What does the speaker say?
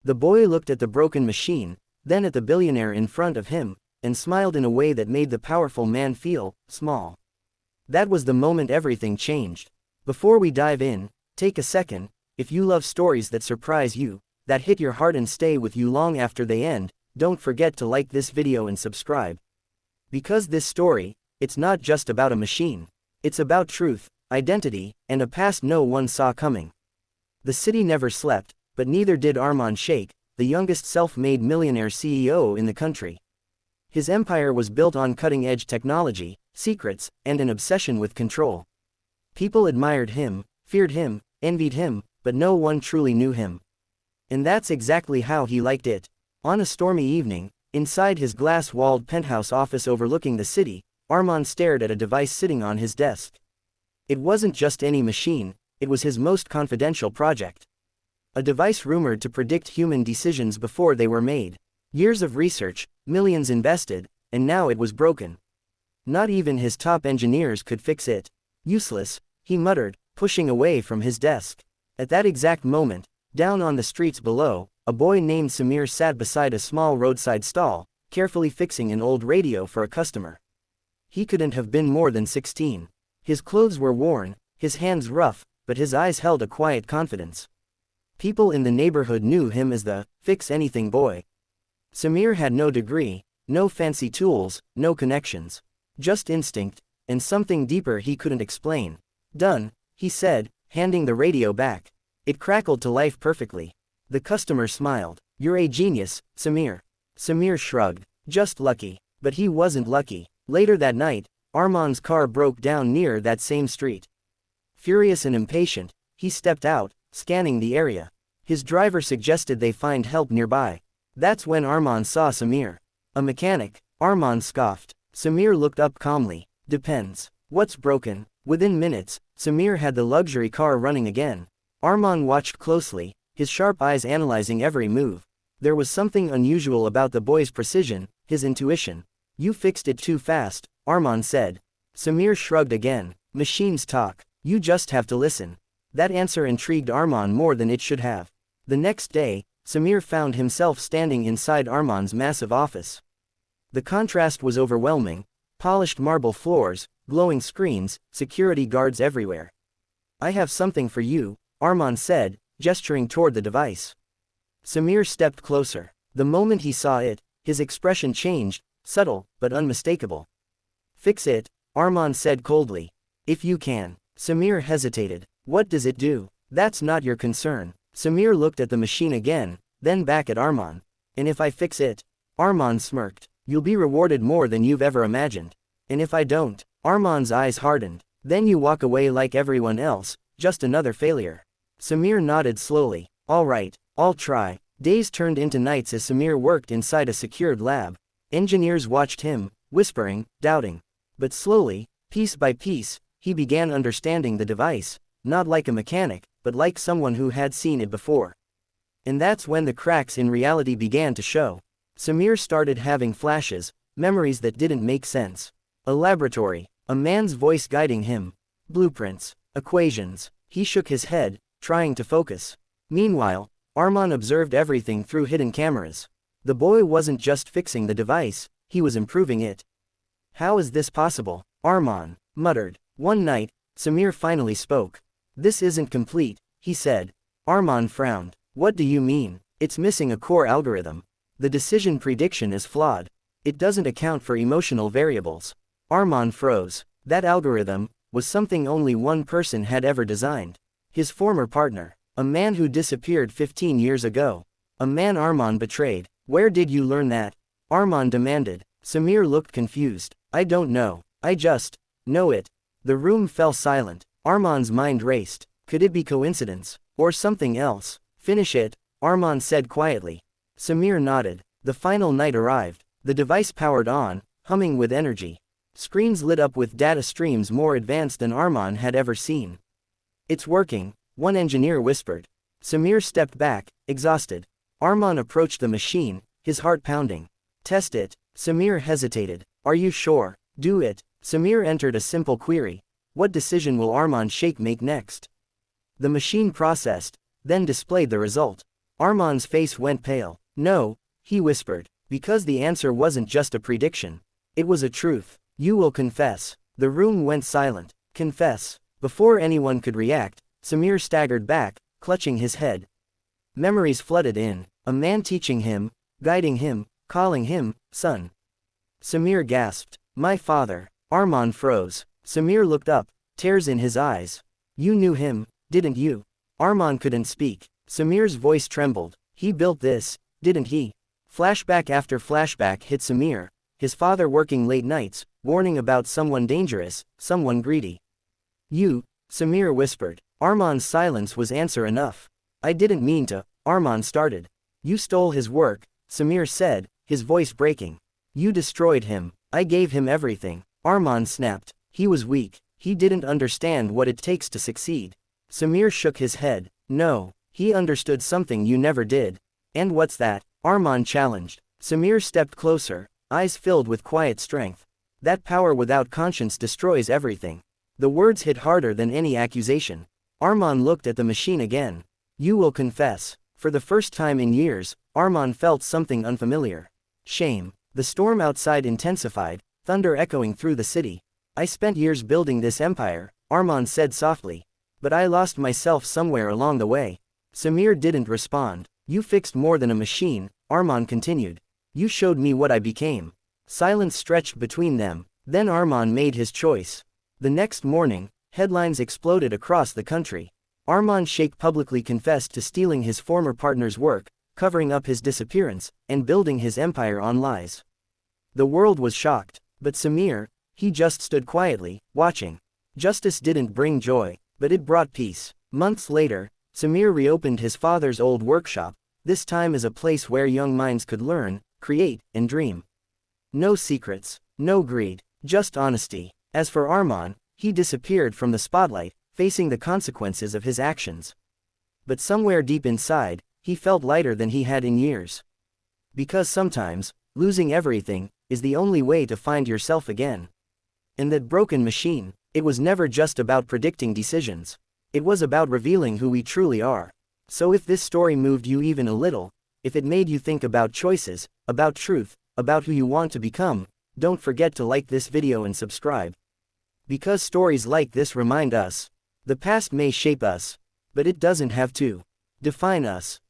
The boy looked at the broken machine, then at the billionaire in front of him, and smiled in a way that made the powerful man feel small. That was the moment everything changed. Before we dive in, take a second. If you love stories that surprise you, that hit your heart and stay with you long after they end, don't forget to like this video and subscribe. Because this story, it's not just about a machine. It's about truth, identity, and a past no one saw coming. The city never slept, but neither did Armaan Sheikh, the youngest self-made millionaire CEO in the country. His empire was built on cutting-edge technology, secrets, and an obsession with control. People admired him, feared him, envied him, but no one truly knew him. And that's exactly how he liked it. On a stormy evening, inside his glass-walled penthouse office overlooking the city, Armaan stared at a device sitting on his desk. It wasn't just any machine, it was his most confidential project. A device rumored to predict human decisions before they were made. Years of research, millions invested, and now it was broken. Not even his top engineers could fix it. Useless, he muttered, pushing away from his desk. At that exact moment, down on the streets below, a boy named Samir sat beside a small roadside stall, carefully fixing an old radio for a customer. He couldn't have been more than 16. His clothes were worn, his hands rough, but his eyes held a quiet confidence. People in the neighborhood knew him as the fix-anything boy. Samir had no degree, no fancy tools, no connections. Just instinct, and something deeper he couldn't explain. "Done," he said, handing the radio back. It crackled to life perfectly. The customer smiled. "You're a genius, Samir." Samir shrugged. "Just lucky." But he wasn't lucky. Later that night, Armaan's car broke down near that same street. Furious and impatient, he stepped out, scanning the area. His driver suggested they find help nearby. That's when Armaan saw Samir. "A mechanic," Armaan scoffed. Samir looked up calmly. "Depends. What's broken?" Within minutes, Samir had the luxury car running again. Armaan watched closely, his sharp eyes analyzing every move. There was something unusual about the boy's precision, his intuition. "You fixed it too fast," Armaan said. Samir shrugged again. "Machines talk. You just have to listen." That answer intrigued Armaan more than it should have. The next day, Samir found himself standing inside Armaan's massive office. The contrast was overwhelming. Polished marble floors, glowing screens, security guards everywhere. "I have something for you," Armaan said, gesturing toward the device. Samir stepped closer. The moment he saw it, his expression changed, subtle, but unmistakable. "Fix it," Armaan said coldly. "If you can." Samir hesitated. "What does it do?" "That's not your concern." Samir looked at the machine again, then back at Armaan. "And if I fix it?" Armaan smirked. "You'll be rewarded more than you've ever imagined." "And if I don't?" Armaan's eyes hardened. "Then you walk away like everyone else, just another failure." Samir nodded slowly. "All right, I'll try." Days turned into nights as Samir worked inside a secured lab. Engineers watched him, whispering, doubting. But slowly, piece by piece, he began understanding the device, not like a mechanic, but like someone who had seen it before. And that's when the cracks in reality began to show. Samir started having flashes, memories that didn't make sense. A laboratory, a man's voice guiding him. Blueprints, equations. He shook his head, trying to focus. Meanwhile, Armaan observed everything through hidden cameras. The boy wasn't just fixing the device, he was improving it. "How is this possible?" Armaan muttered. One night, Samir finally spoke. "This isn't complete," he said. Armaan frowned. "What do you mean?" "It's missing a core algorithm. The decision prediction is flawed. It doesn't account for emotional variables." Armaan froze. That algorithm was something only one person had ever designed. His former partner. A man who disappeared 15 years ago. A man Armaan betrayed. "Where did you learn that?" Armaan demanded. Samir looked confused. "I don't know. I just know it." The room fell silent. Armaan's mind raced. Could it be coincidence? Or something else? "Finish it," Armaan said quietly. Samir nodded. The final night arrived. The device powered on, humming with energy. Screens lit up with data streams more advanced than Armaan had ever seen. "It's working," one engineer whispered. Samir stepped back, exhausted. Armaan approached the machine, his heart pounding. "Test it." Samir hesitated. "Are you sure?" "Do it." Samir entered a simple query. What decision will Armaan Sheikh make next? The machine processed, then displayed the result. Armaan's face went pale. No, he whispered, because the answer wasn't just a prediction. It was a truth. You will confess. The room went silent. Confess. Before anyone could react, Samir staggered back, clutching his head. Memories flooded in. A man teaching him, guiding him, calling him, son. Samir gasped. My father. Armaan froze. Samir looked up, tears in his eyes. You knew him, didn't you? Armaan couldn't speak. Samir's voice trembled. He built this, didn't he? Flashback after flashback hit Samir. His father working late nights, warning about someone dangerous, someone greedy. You, Samir whispered. Armaan's silence was answer enough. I didn't mean to, Armaan started. You stole his work, Samir said, his voice breaking. You destroyed him. I gave him everything. Armaan snapped. He was weak. He didn't understand what it takes to succeed. Samir shook his head. No, he understood something you never did. And what's that? Armaan challenged. Samir stepped closer, eyes filled with quiet strength. That power without conscience destroys everything. The words hit harder than any accusation. Armaan looked at the machine again. You will confess. For the first time in years, Armaan felt something unfamiliar. Shame. The storm outside intensified, thunder echoing through the city. I spent years building this empire, Armaan said softly. But I lost myself somewhere along the way. Samir didn't respond. You fixed more than a machine, Armaan continued. You showed me what I became. Silence stretched between them, then Armaan made his choice. The next morning, headlines exploded across the country. Armaan Sheikh publicly confessed to stealing his former partner's work, covering up his disappearance, and building his empire on lies. The world was shocked, but Samir, he just stood quietly, watching. Justice didn't bring joy, but it brought peace. Months later, Samir reopened his father's old workshop, this time as a place where young minds could learn, create, and dream. No secrets, no greed, just honesty. As for Armaan, he disappeared from the spotlight, facing the consequences of his actions. But somewhere deep inside, he felt lighter than he had in years. Because sometimes, losing everything, is the only way to find yourself again. In that broken machine, it was never just about predicting decisions. It was about revealing who we truly are. So if this story moved you even a little, if it made you think about choices, about truth, about who you want to become, don't forget to like this video and subscribe. Because stories like this remind us, the past may shape us, but it doesn't have to define us.